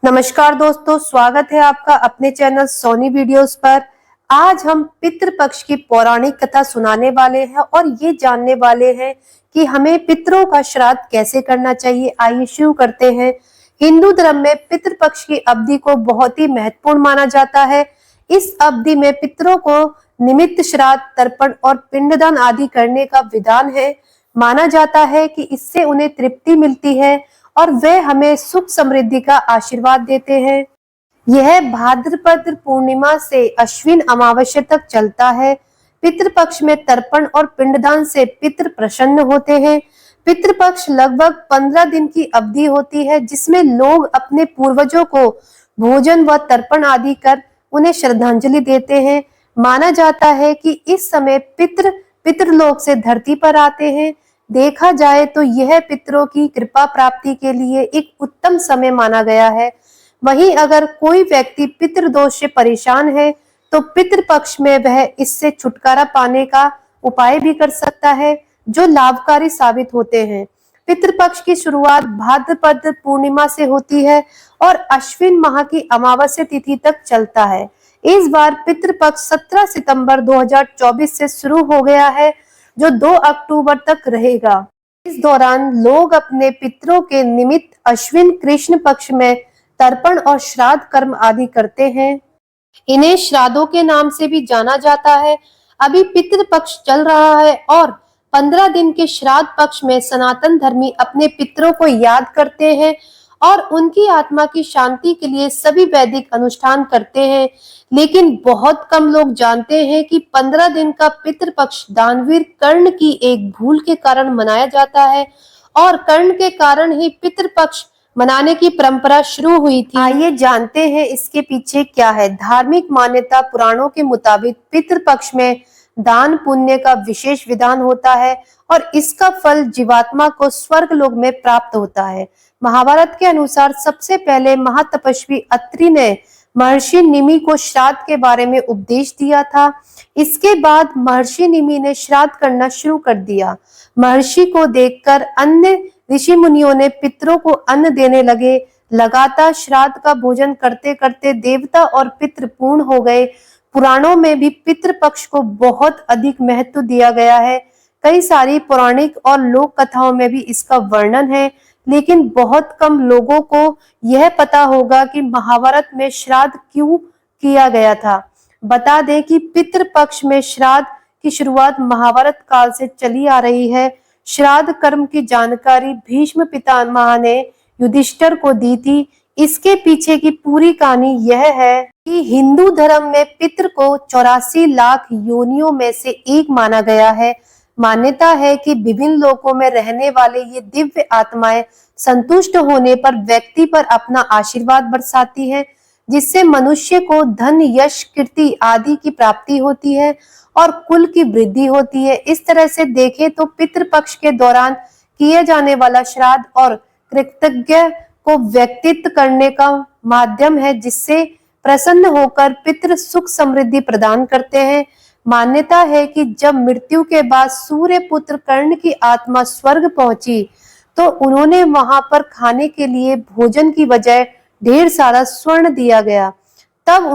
नमस्कार दोस्तों, स्वागत है आपका अपने चैनल सोनी वीडियोस पर। आज हम पितृपक्ष की पौराणिक कथा सुनाने वाले हैं और ये जानने वाले हैं कि हमें पितरों का श्राद्ध कैसे करना चाहिए। आइए शुरू करते हैं। हिंदू धर्म में पितृपक्ष की अवधि को बहुत ही महत्वपूर्ण माना जाता है। इस अवधि में पितरों को निमित्त श्राद्ध, तर्पण और पिंडदान आदि करने का विधान है। माना जाता है कि इससे उन्हें तृप्ति मिलती है और वे हमें सुख समृद्धि का आशीर्वाद देते हैं। यह भाद्रपद पूर्णिमा से अश्विन अमावस्या तक चलता है। पितृपक्ष में तर्पण और पिंडदान से पितृ प्रसन्न होते हैं। पितृपक्ष लगभग 15 दिन की अवधि होती है, जिसमें लोग अपने पूर्वजों को भोजन व तर्पण आदि कर उन्हें श्रद्धांजलि देते हैं। माना जाता है कि इस समय पितृलोक से धरती पर आते हैं। देखा जाए तो यह पितरों की कृपा प्राप्ति के लिए एक उत्तम समय माना गया है। वहीं अगर कोई व्यक्ति पितृदोष से परेशान है तो पितृपक्ष में वह इससे छुटकारा पाने का उपाय भी कर सकता है, जो लाभकारी साबित होते हैं। पितृपक्ष की शुरुआत भाद्रपद पूर्णिमा से होती है और अश्विन माह की अमावस्या तिथि तक चलता है। इस बार पितृपक्ष 17 सितंबर 2024 से शुरू हो गया है, जो 2 अक्टूबर तक रहेगा। इस दौरान लोग अपने पितरों के निमित्त अश्विन कृष्ण पक्ष में तर्पण और श्राद्ध कर्म आदि करते हैं। इन्हें श्राद्धों के नाम से भी जाना जाता है। अभी पितृपक्ष चल रहा है और 15 दिन के श्राद्ध पक्ष में सनातन धर्मी अपने पितरों को याद करते हैं और उनकी आत्मा की शांति के लिए सभी वैदिक अनुष्ठान करते हैं। लेकिन बहुत कम लोग जानते हैं कि 15 दिन का पितृपक्ष दानवीर कर्ण की एक भूल के कारण मनाया जाता है और कर्ण के कारण ही पितृपक्ष मनाने की परंपरा शुरू हुई थी। आइए जानते हैं इसके पीछे क्या है। धार्मिक मान्यता पुराणों के मुताबिक पितृपक्ष में दान पुण्य का विशेष विधान होता है और इसका फल जीवात्मा को स्वर्ग लोक में प्राप्त होता है। महाभारत के अनुसार सबसे पहले महातपस्वी अत्रि ने महर्षि निमि को श्राद्ध के बारे में उपदेश दिया था। इसके बाद महर्षि निमि ने श्राद्ध करना शुरू कर दिया। महर्षि को देखकर अन्य ऋषि मुनियों ने पितरों को अन्न देने लगे। लगातार श्राद्ध का भोजन करते करते देवता और पितृ पूर्ण हो गए। पुराणों में भी पितृपक्ष को बहुत अधिक महत्व दिया गया है। कई सारी पौराणिक और लोक कथाओं में भी इसका वर्णन है, लेकिन बहुत कम लोगों को यह पता होगा कि महाभारत में श्राद्ध क्यों किया गया था। बता दें कि पितृपक्ष में श्राद्ध की शुरुआत महाभारत काल से चली आ रही है। श्राद्ध कर्म की जानकारी भीष्म पितामह ने युधिष्ठिर को दी थी। इसके पीछे की पूरी कहानी यह है कि हिंदू धर्म में पितृ को 84 लाख योनियों में से एक माना गया है। मान्यता है कि विभिन्न लोकों में रहने वाले ये दिव्य आत्माएं संतुष्ट होने पर व्यक्ति पर अपना आशीर्वाद बरसाती हैं, जिससे मनुष्य को धन, यश, कीर्ति आदि की प्राप्ति होती है और कुल की वृद्धि होती है। इस तरह से देखें तो पितृपक्ष के दौरान किए जाने वाला श्राद्ध और कृतज्ञ को व्यक्तित्व करने का माध्यम है, जिससे प्रसन्न होकर पितृ सुख समृद्धि प्रदान करते हैं। मान्यता है कि जब मृत्यु के बाद सूर्य पुत्र कर्ण की आत्मा स्वर्ग पहुंची तो उन्होंने वहां पर खाने के लिए भोजन की बजाय ढेर सारा स्वर्ण दिया गया। तब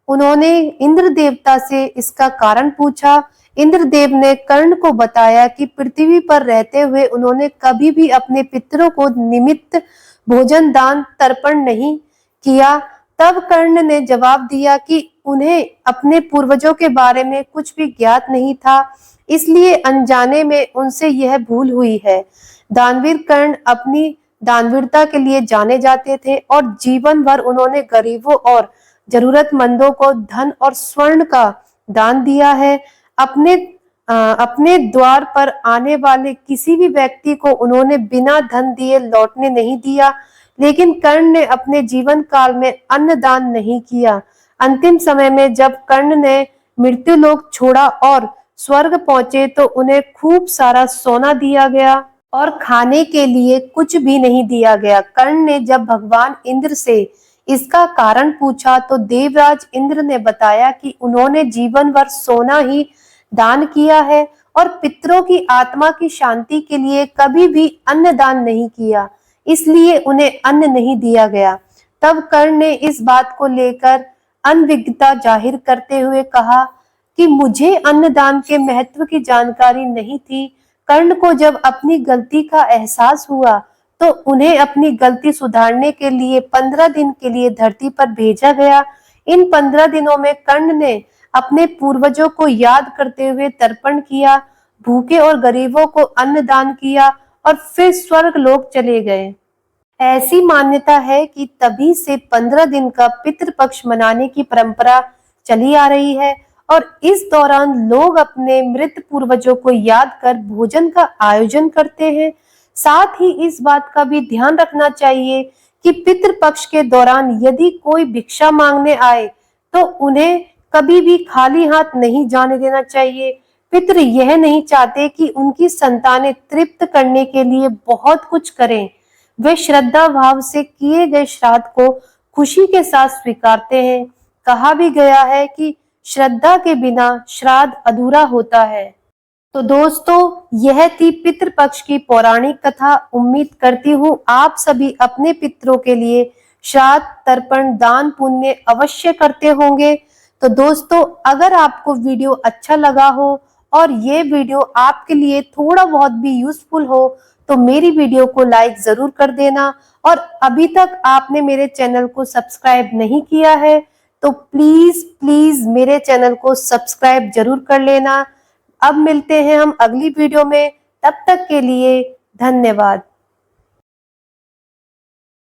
उन्होंने इंद्र देवता से इसका कारण पूछा। इंद्रदेव ने कर्ण को बताया कि पृथ्वी पर रहते हुए उन्होंने कभी भी अपने पितरों को निमित्त भोजन, दान, तर्पण नहीं किया। तब कर्ण ने जवाब दिया कि उन्हें अपने पूर्वजों के बारे में कुछ भी ज्ञात नहीं था, इसलिए अनजाने में उनसे यह भूल हुई है। दानवीर कर्ण अपनी दानवीरता के लिए जाने जाते थे और जीवन भर उन्होंने गरीबों और जरूरतमंदों को धन और स्वर्ण का दान दिया है। अपने द्वार पर आने वाले किसी भी व्यक्ति को उन्होंने बिना धन दिए लौटने नहीं दिया। लेकिन कर्ण ने अपने जीवन काल में अन्न दान नहीं किया। अंतिम समय में जब कर्ण ने मृत्यु लोक छोड़ा और स्वर्ग पहुंचे तो उन्हें खूब सारा सोना दिया गया और खाने के लिए कुछ भी नहीं दिया गया। कर्ण ने जब भगवान इंद्र से इसका कारण पूछा तो देवराज इंद्र ने बताया कि उन्होंने जीवन भर सोना ही दान किया है और पितरों की आत्मा की शांति के लिए कभी भी अन्न दान नहीं किया, इसलिए उन्हें अन्न नहीं दिया गया। तब कर्ण ने इस बात को लेकर अनभिज्ञता जाहिर करते हुए कहा कि मुझे अन्नदान के महत्व की जानकारी नहीं थी। कर्ण को जब अपनी गलती का एहसास हुआ तो उन्हें अपनी गलती सुधारने के लिए 15 दिन के लिए धरती पर भेजा गया। इन 15 दिनों में कर्ण ने अपने पूर्वजों को याद करते हुए तर्पण किया, भूखे और गरीबों को अन्नदान किया और फिर स्वर्ग लोक चले गए। ऐसी मान्यता है कि तभी से 15 दिन का पितृपक्ष मनाने की परंपरा चली आ रही है और इस दौरान लोग अपने मृत पूर्वजों को याद कर भोजन का आयोजन करते हैं। साथ ही इस बात का भी ध्यान रखना चाहिए कि पितृपक्ष के दौरान यदि कोई भिक्षा मांगने आए तो उन्हें कभी भी खाली हाथ नहीं जाने देना चाहिए। पितृ यह नहीं चाहते कि उनकी संतानें तृप्त करने के लिए बहुत कुछ करें। वे श्रद्धा भाव से किए गए श्राद्ध को खुशी के साथ स्वीकारते हैं। कहा भी गया है कि श्रद्धा के बिना श्राद्ध अधूरा होता है। तो दोस्तों, यह थी पितृपक्ष की पौराणिक कथा। उम्मीद करती हूँ आप सभी अपने पितरों के लिए श्राद्ध, तर्पण, दान पुण्य अवश्य करते होंगे। तो दोस्तों, अगर आपको वीडियो अच्छा लगा हो और ये वीडियो आपके लिए थोड़ा बहुत भी यूजफुल हो तो मेरी वीडियो को लाइक जरूर कर देना। और अभी तक आपने मेरे चैनल को सब्सक्राइब नहीं किया है तो प्लीज प्लीज मेरे चैनल को सब्सक्राइब जरूर कर लेना। अब मिलते हैं हम अगली वीडियो में, तब तक के लिए धन्यवाद।